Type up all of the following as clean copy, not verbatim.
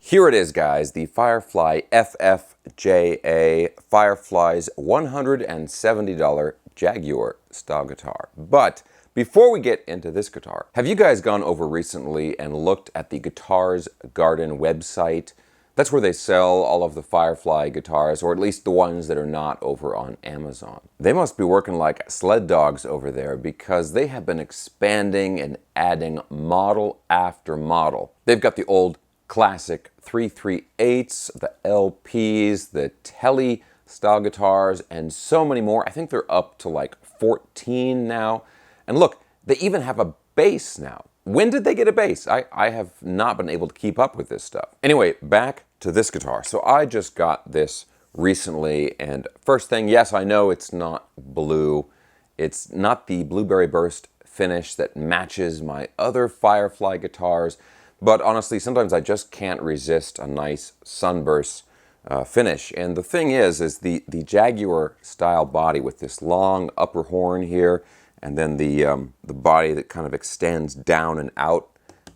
Here it is, guys, the Firefly FFJA, Firefly's $170 Jaguar style guitar. But before we get into this guitar, have you guys gone over recently and looked at the Guitars Garden website? That's where they sell all of the Firefly guitars, or at least the ones that are not over on Amazon. They must be working like sled dogs over there because they have been expanding and adding model after model. They've got the old classic 338s, the LPs, the Tele style guitars, and so many more. I think they're up to like 14 now. And look, they even have a bass now. When did they get a bass? I have not been able to keep up with this stuff. Anyway, back to this guitar. So I just got this recently, and first thing, yes, I know it's not blue. It's not the Blueberry Burst finish that matches my other Firefly guitars, but honestly, sometimes I just can't resist a nice sunburst finish. And the thing is the Jaguar style body with this long upper horn here, and then the body that kind of extends down and out,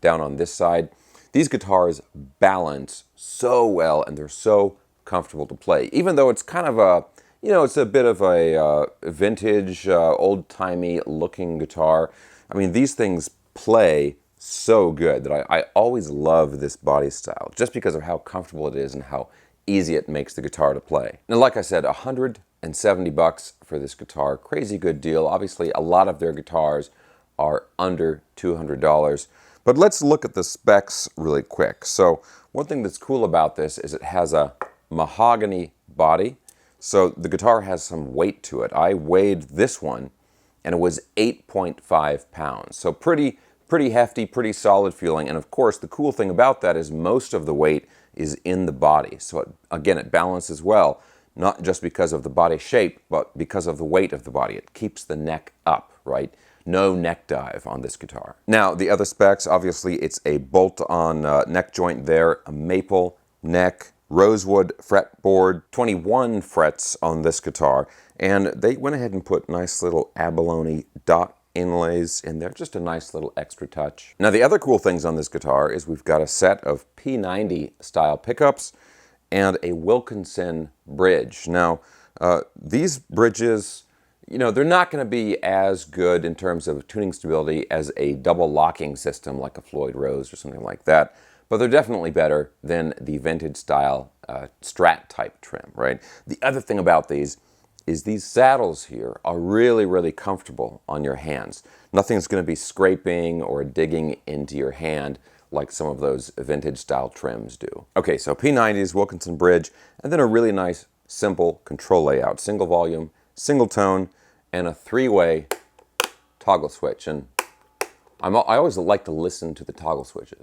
down on this side. These guitars balance so well, and they're so comfortable to play. Even though it's kind of a, it's a bit of a vintage, old-timey looking guitar. I mean, these things play so good that I always love this body style, just because of how comfortable it is and how easy it makes the guitar to play. Now, like I said, $170 for this guitar, crazy good deal. Obviously, a lot of their guitars are under $200. But let's look at the specs really quick. So one thing that's cool about this is it has a mahogany body. So the guitar has some weight to it. I weighed this one and it was 8.5 pounds. So pretty hefty, pretty solid feeling. And of course, the cool thing about that is most of the weight is in the body. So again, it balances well, not just because of the body shape, but because of the weight of the body. It keeps the neck up, right? No neck dive on this guitar. Now, the other specs, obviously, it's a bolt-on neck joint there, a maple neck, rosewood fretboard, 21 frets on this guitar, and they went ahead and put nice little abalone dot inlays in there, just a nice little extra touch. Now, the other cool things on this guitar is we've got a set of P90 style pickups and a Wilkinson bridge. Now, these bridges, they're not going to be as good in terms of tuning stability as a double locking system like a Floyd Rose or something like that, but they're definitely better than the vintage style Strat type trim, right? The other thing about these is these saddles here are really, really comfortable on your hands. Nothing's going to be scraping or digging into your hand like some of those vintage style trims do. Okay, so P90s, Wilkinson bridge, and then a really nice simple control layout. Single volume, single tone, and a three-way toggle switch. And I always like to listen to the toggle switches.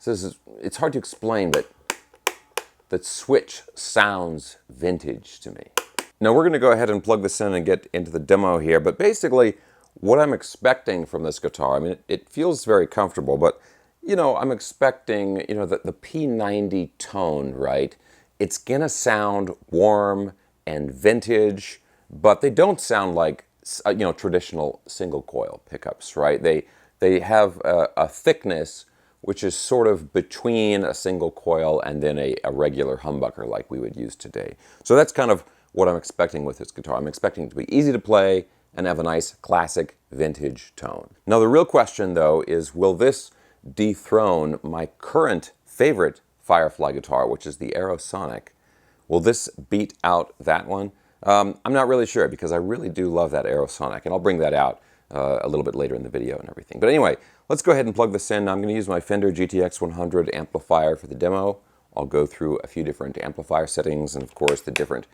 So it's hard to explain, but that switch sounds vintage to me. Now we're going to go ahead and plug this in and get into the demo here, but basically what I'm expecting from this guitar, I mean, it feels very comfortable, but I'm expecting, the P90 tone, right? It's going to sound warm and vintage, but they don't sound like, traditional single coil pickups, right? They have a thickness which is sort of between a single coil and then a regular humbucker like we would use today. So that's kind of what I'm expecting with this guitar. I'm expecting it to be easy to play and have a nice classic vintage tone. Now the real question though is, will this dethrone my current favorite Firefly guitar, which is the Aerosonic? Will this beat out that one? I'm not really sure, because I really do love that Aerosonic, and I'll bring that out a little bit later in the video and everything. But anyway, let's go ahead and plug this in. I'm going to use my Fender GTX 100 amplifier for the demo. I'll go through a few different amplifier settings and of course the different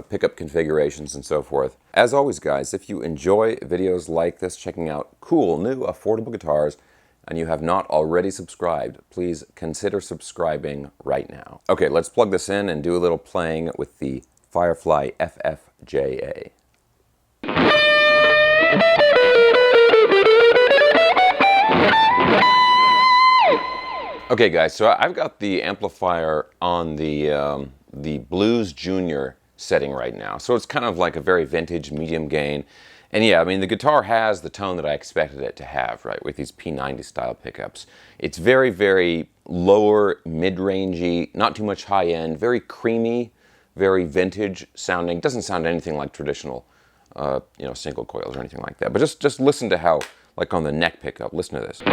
pickup configurations and so forth. As always, guys, if you enjoy videos like this, checking out cool, new, affordable guitars, and you have not already subscribed, please consider subscribing right now. Okay, let's plug this in and do a little playing with the Firefly FFJA. Okay, guys, so I've got the amplifier on the Blues Junior setting right now. So it's kind of like a very vintage medium gain. And yeah, I mean, the guitar has the tone that I expected it to have, right, with these P90 style pickups. It's very, very lower, mid-rangey, not too much high-end, very creamy, very vintage sounding. Doesn't sound anything like traditional, you know, single coils or anything like that. But just listen to how, like on the neck pickup, listen to this.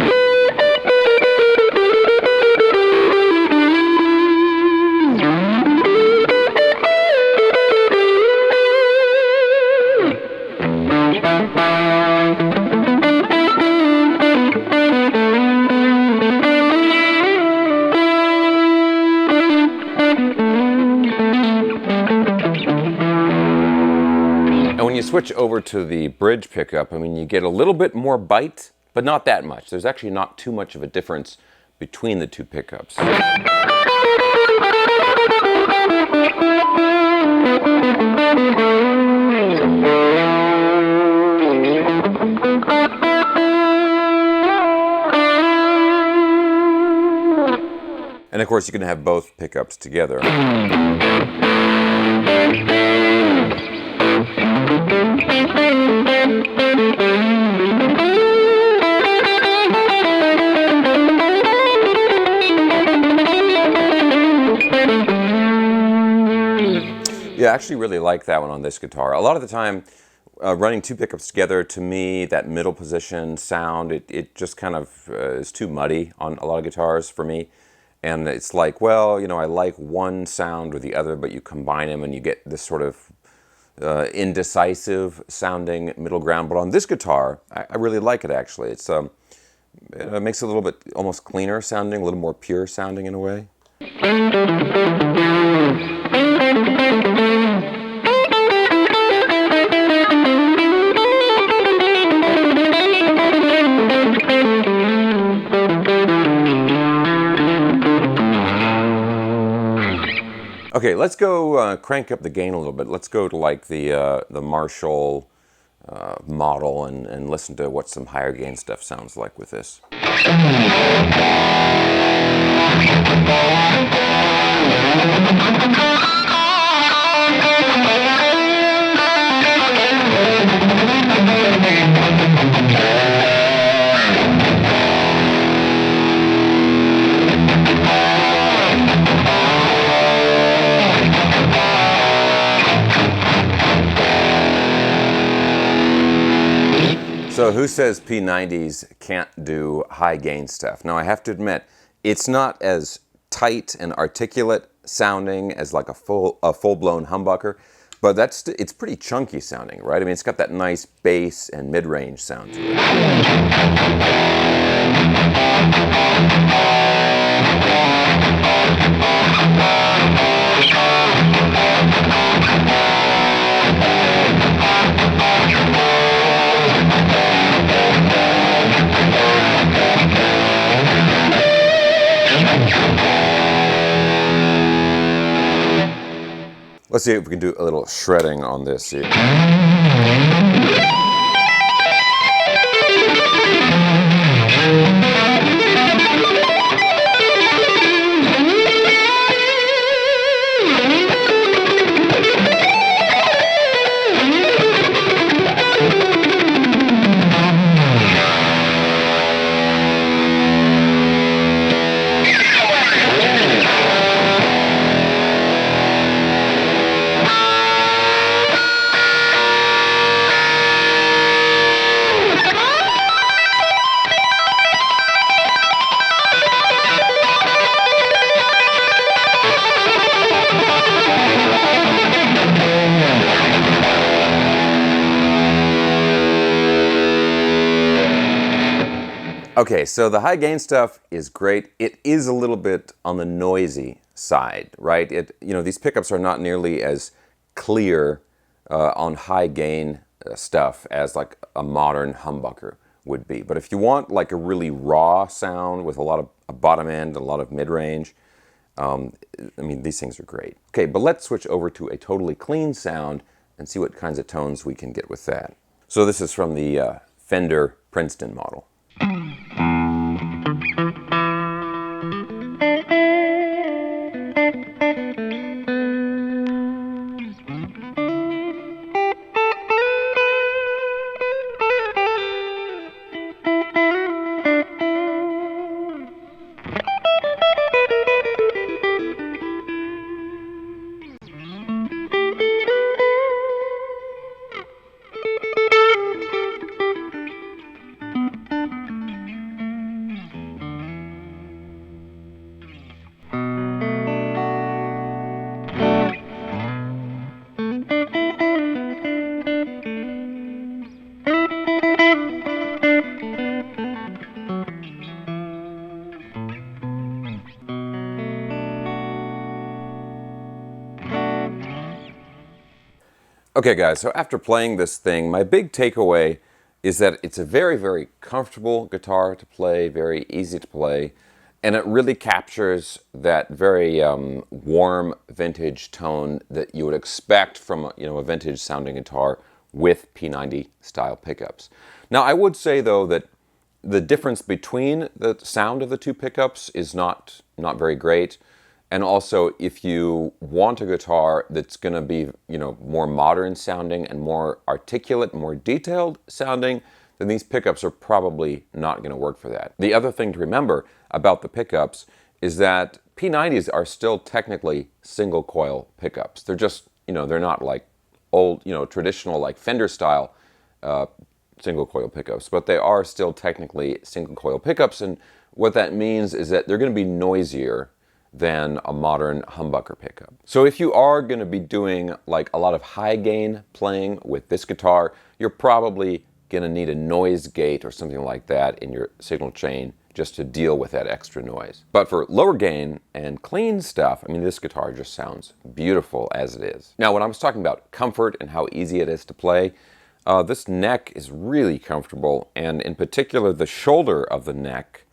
And when you switch over to the bridge pickup, I mean, you get a little bit more bite, but not that much. There's actually not too much of a difference between the two pickups. And of course, you can have both pickups together. Yeah, I actually really like that one on this guitar. A lot of the time, running two pickups together, to me, that middle position sound, it just kind of is too muddy on a lot of guitars for me. And it's like, well, you know, I like one sound or the other, but you combine them and you get this sort of indecisive sounding middle ground. But on this guitar, I really like it actually. It makes it a little bit almost cleaner sounding, a little more pure sounding in a way. Okay, let's go crank up the gain a little bit. Let's go to like the Marshall model and listen to what some higher gain stuff sounds like with this. So who says P90s can't do high gain stuff? Now I have to admit, it's not as tight and articulate sounding as like a full-blown humbucker, but it's pretty chunky sounding, right? I mean, it's got that nice bass and mid-range sound to it. Let's see if we can do a little shredding on this here. Okay, so the high gain stuff is great. It is a little bit on the noisy side, right? You know, these pickups are not nearly as clear on high gain stuff as like a modern humbucker would be. But if you want like a really raw sound with a lot of bottom end, a lot of mid-range, I mean, these things are great. Okay, but let's switch over to a totally clean sound and see what kinds of tones we can get with that. So this is from the Fender Princeton model. Okay guys, so after playing this thing, my big takeaway is that it's a very, very comfortable guitar to play, very easy to play, and it really captures that very warm vintage tone that you would expect from a vintage sounding guitar with P90 style pickups. Now I would say though that the difference between the sound of the two pickups is not very great. And also, if you want a guitar that's going to be, more modern sounding and more articulate, more detailed sounding, then these pickups are probably not going to work for that. The other thing to remember about the pickups is that P90s are still technically single coil pickups. They're just, they're not like old, traditional like Fender style single coil pickups, but they are still technically single coil pickups. And what that means is that they're going to be noisier than a modern humbucker pickup. So if you are going to be doing like a lot of high gain playing with this guitar, you're probably going to need a noise gate or something like that in your signal chain just to deal with that extra noise. But for lower gain and clean stuff, I mean, this guitar just sounds beautiful as it is. Now, when I was talking about comfort and how easy it is to play, this neck is really comfortable, and in particular, the shoulder of the neck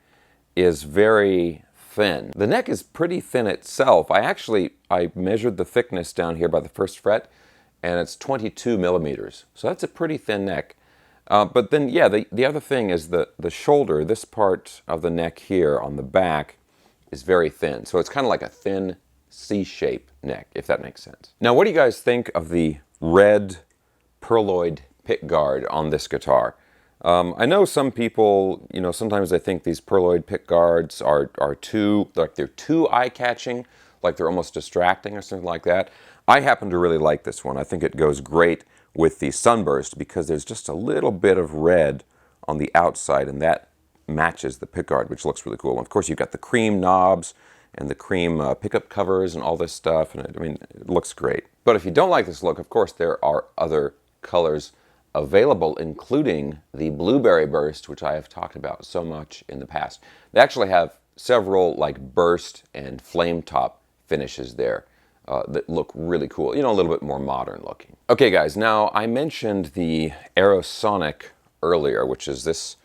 is very thin. The neck is pretty thin itself. I measured the thickness down here by the first fret, and it's 22 millimeters. So that's a pretty thin neck. But then, yeah, the other thing is the shoulder, this part of the neck here on the back, is very thin. So it's kind of like a thin C-shaped neck, if that makes sense. Now, what do you guys think of the red perloid pickguard on this guitar? I know some people, sometimes they think these perloid pickguards are too, like they're too eye-catching, like they're almost distracting or something like that. I happen to really like this one. I think it goes great with the sunburst because there's just a little bit of red on the outside, and that matches the pickguard, which looks really cool. And of course, you've got the cream knobs and the cream pickup covers and all this stuff, and it looks great. But if you don't like this look, of course, there are other colors available, including the blueberry burst, which I have talked about so much in the past. They actually have several like burst and flame top finishes there that look really cool, a little bit more modern looking. Okay guys, now I mentioned the Aerosonic earlier, which is this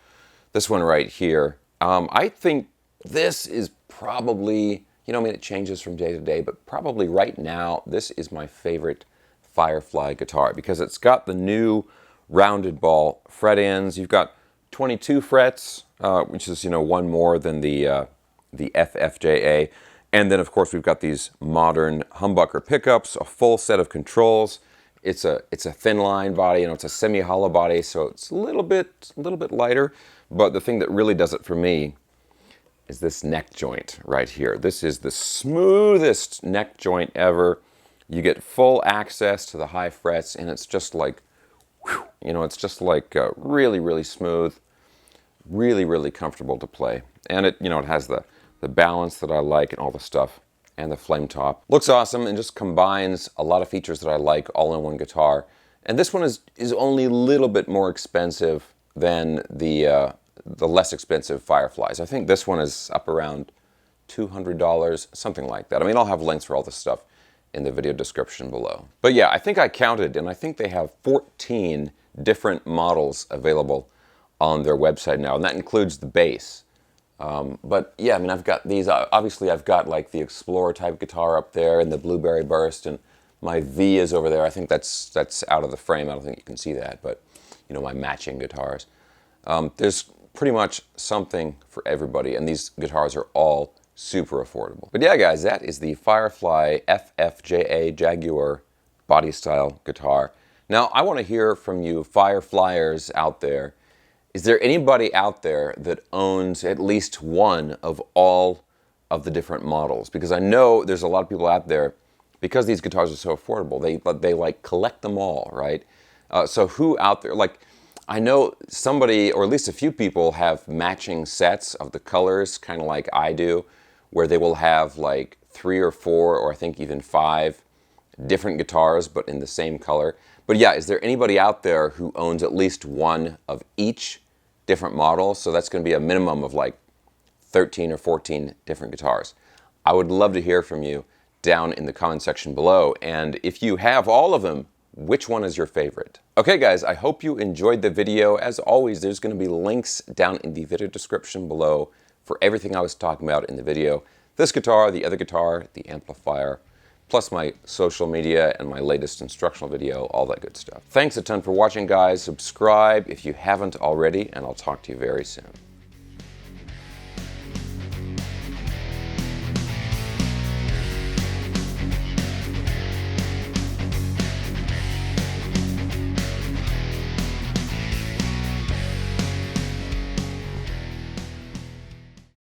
one right here. I think this is probably, it changes from day to day, but probably right now, this is my favorite Firefly guitar because it's got the new rounded ball fret ends. You've got 22 frets, which is one more than the FFJA, and then of course we've got these modern humbucker pickups, a full set of controls. It's a thin line body, it's a semi-hollow body, so it's a little bit lighter. But the thing that really does it for me is this neck joint right here. This is the smoothest neck joint ever. You get full access to the high frets, and it's just like, whew, it's just like really, really smooth, really, really comfortable to play. And it has the balance that I like and all the stuff, and the flame top. Looks awesome and just combines a lot of features that I like all in one guitar. And this one is only a little bit more expensive than the less expensive Fireflies. I think this one is up around $200, something like that. I'll have links for all this stuff in the video description below. But yeah, I think I counted, and I think they have 14 different models available on their website now, and that includes the bass. But yeah, I've got these, obviously I've got like the Explorer type guitar up there and the Blueberry Burst, and my V is over there. I think that's out of the frame. I don't think you can see that, but my matching guitars. There's pretty much something for everybody, and these guitars are all super affordable. But yeah, guys, that is the Firefly FFJA Jaguar body style guitar. Now, I want to hear from you Fireflyers out there. Is there anybody out there that owns at least one of all of the different models? Because I know there's a lot of people out there, because these guitars are so affordable, they like collect them all, right? So who out there, like, I know somebody, or at least a few people, have matching sets of the colors, kind of like I do, where they will have like 3 or 4, or I think even 5 different guitars, but in the same color. But yeah, is there anybody out there who owns at least one of each different model? So that's going to be a minimum of like 13 or 14 different guitars. I would love to hear from you down in the comment section below. And if you have all of them, which one is your favorite? Okay guys, I hope you enjoyed the video. As always, there's going to be links down in the video description below for everything I was talking about in the video. This guitar, the other guitar, the amplifier, plus my social media and my latest instructional video, all that good stuff. Thanks a ton for watching guys. Subscribe if you haven't already, and I'll talk to you very soon.